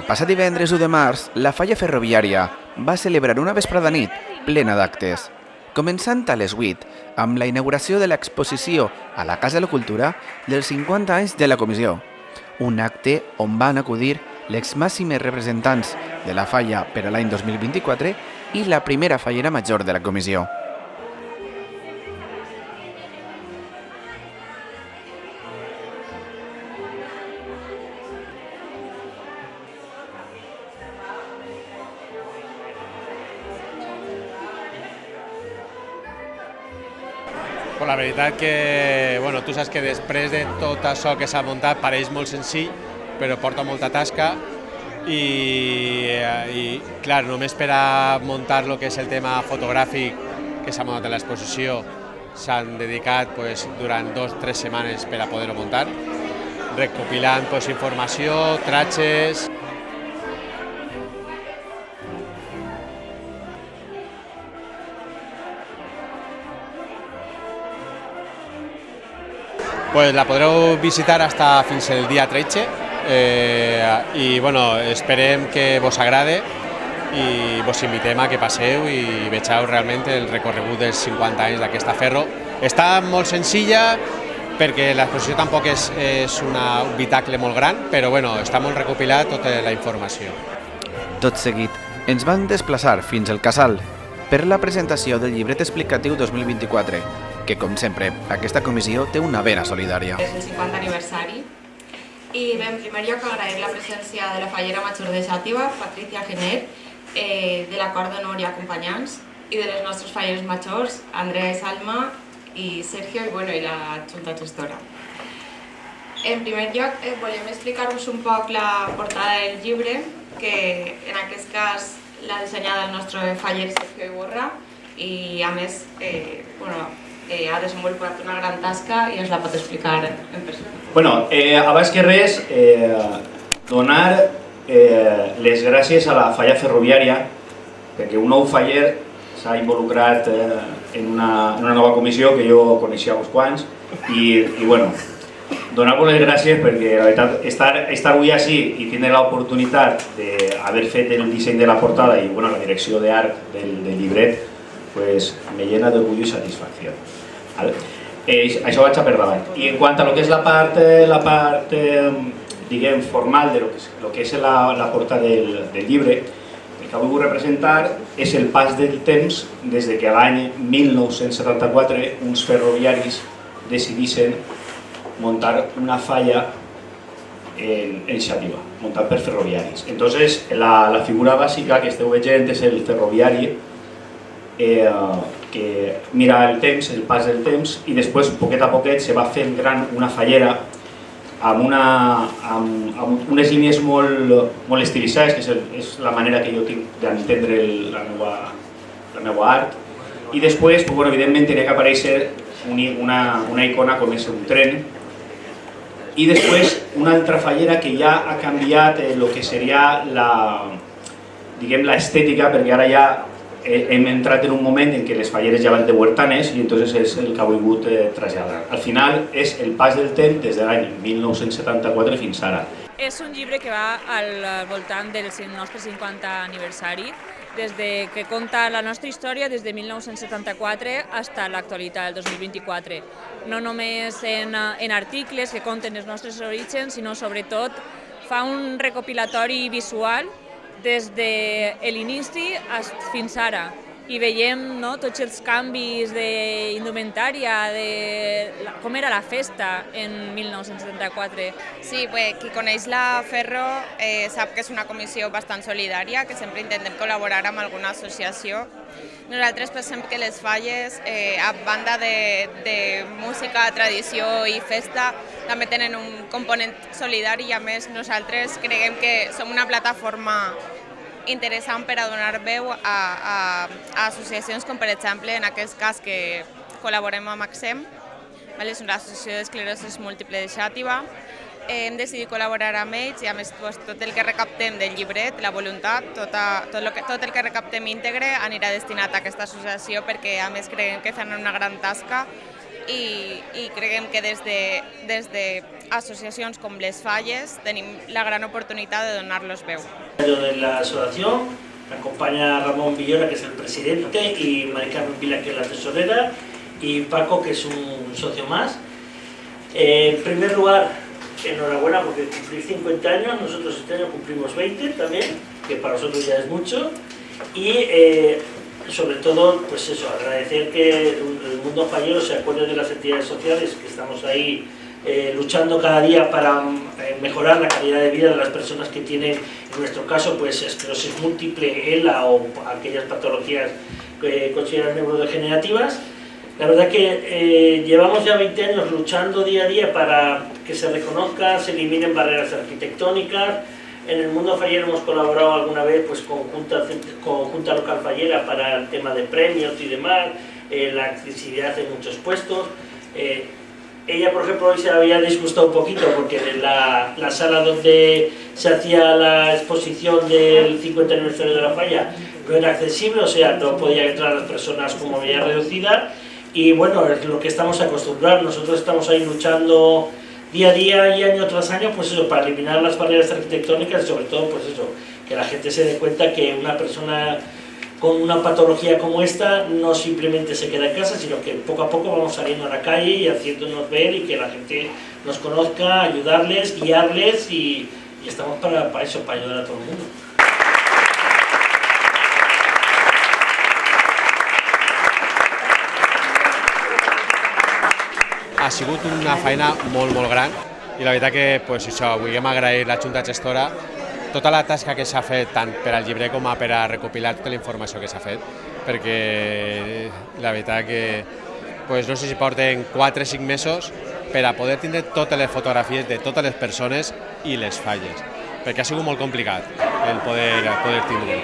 El passat divendres 1 de març, la falla ferroviària va celebrar una vesprada nit plena d'actes, començant a les 8 amb la inauguració de l'exposició a la Casa de la Cultura dels 50 anys de la comissió, un acte on van acudir les màximes representants de la falla per a l'any 2024 i la primera fallera major de la comissió. Pues la veritat que, tu saps que després de tot això que s'ha muntat pareix molt senzill, però porta molta tasca i clar, només per a muntar el que és el tema fotogràfic que s'ha muntat a l'exposició s'han dedicat durant 2 o 3 setmanes per a poder-ho muntar, recopilant informació, tratges. La podreu visitar fins el dia 13 i esperem que vos agrade i vos invitem a que passeu i vegeu realment el recorregut dels 50 anys d'aquesta ferro. Està molt senzilla perquè l'exposició tampoc és un habitacle molt gran, però està molt recopilat tota la informació. Tot seguit, ens van desplaçar fins al Casal per la presentació del llibret explicatiu 2024, que, com sempre, aquesta comissió té una vena solidària. És el 50 aniversari i en primer lloc agrair la presència de la fallera major de Xàtiva, Patricia Gener, de la Cor d'Honor i Acompanyants, i de les nostres falleres majors, Andrea Salma i Sergio, i la Junta Gestora. En primer lloc, volem explicar-vos un poc la portada del llibre, que en aquest cas l'ha dissenyada el nostre faller Sergio Iborra i, a més, ha desenvolupat una gran tasca i ens la pot explicar en persona. Abans que res, donar les gràcies a la falla ferroviària perquè un nou faller s'ha involucrat en una nova comissió que jo coneixia uns quants i donar-vos les gràcies perquè la veritat estar avui així i tenir l'oportunitat d'haver fet el disseny de la portada i la direcció d'art del llibret me llena d'orgull i satisfacció. Això vaig a per davant. I en quant a lo que és la part diguem formal de lo que és la portada del llibre, el que vull representar és el pas del temps des que l'any 1974 uns ferroviaris decidissin muntar una falla en Xàtiva, muntat per ferroviaris. Entonces, la figura bàsica que esteu veient és el ferroviari que mira el temps, el pas del temps, i després, poquet a poquet, se va fent gran una fallera amb unes línies molt estilitzades, que és la manera que jo tinc d'entendre la meva art. I després, evidentment, tenia que aparèixer una icona com és un tren, i després una altra fallera que ja ha canviat el que seria l'estètica, perquè ara ja hem entrat en un moment en què les falleres ja van de huertanes i entonces és el que ha volgut traslladar. Al final és el pas del temps des de l'any 1974 fins ara. És un llibre que va al voltant del nostre 50 aniversari, des que conta la nostra història des de 1974 fins a l'actualitat, el 2024. No només en articles que conten els nostres orígens, sinó sobretot fa un recopilatori visual des de l'inici fins ara i veiem tots els canvis d'indumentària, de com era la festa en 1974. Sí, qui coneix la Ferro sap que és una comissió bastant solidària, que sempre intentem col·laborar amb alguna associació. Nosaltres pensem que les falles, a banda de música, tradició i festa, també tenen un component solidari i a més nosaltres creiem que som una plataforma interessant per a donar veu a associacions com per exemple en aquest cas que col·laborem amb AXEM, és una associació d'esclerosi múltiple de Xàtiva. Hem decidit col·laborar amb ells i a més tot el que recaptem del llibret, la voluntat, tot el que recaptem íntegre anirà destinat a aquesta associació perquè a més creiem que fan una gran tasca i creiem que des d'associacions com les Falles tenim la gran oportunitat de donar-los veu. De la asociación, me acompaña Ramón Villora, que es el presidente, y Mari Carmen Vila, que es la tesorera, y Paco, que es un socio más. En primer lugar, enhorabuena porque cumplís 50 años, nosotros este año cumplimos 20 también, que para nosotros ya es mucho, y sobre todo, pues eso, agradecer que el mundo fallero se acuerde de las entidades sociales, que estamos ahí luchando cada día para mejorar la calidad de vida de las personas que tienen, en nuestro caso, pues esclerosis múltiple, ELA o aquellas patologías que consideran neurodegenerativas. La verdad que llevamos ya 20 años luchando día a día para que se reconozca, se eliminen barreras arquitectónicas. En el mundo fallero hemos colaborado alguna vez pues, con Junta Local Fallera para el tema de premios y demás, la accesibilidad en muchos puestos. Ella, por ejemplo, hoy se había disgustado un poquito porque la sala donde se hacía la exposición del 50 aniversario de la falla no era accesible, o sea, no podían entrar las personas con movilidad reducida. Y bueno, es lo que estamos acostumbrados, nosotros estamos ahí luchando día a día y año tras año, pues eso, para eliminar las barreras arquitectónicas y sobre todo, pues eso, que la gente se dé cuenta que una persona con una patología como esta no simplemente se queda en casa, sino que poco a poco vamos saliendo a la calle y haciéndonos ver y que la gente nos conozca, ayudarles, guiarles y estamos para eso, para ayudar a todo el mundo. Ha sigut una feina molt gran i la veritat que pues, això, volíem agrair a la Junta Gestora tota la tasca que s'ha fet tant per al llibrer com per a recopilar tota la informació que s'ha fet, perquè la veritat que pues, no sé si porten 4 o 5 mesos per a poder tindre totes les fotografies de totes les persones i les falles, perquè ha sigut molt complicat el poder tindre.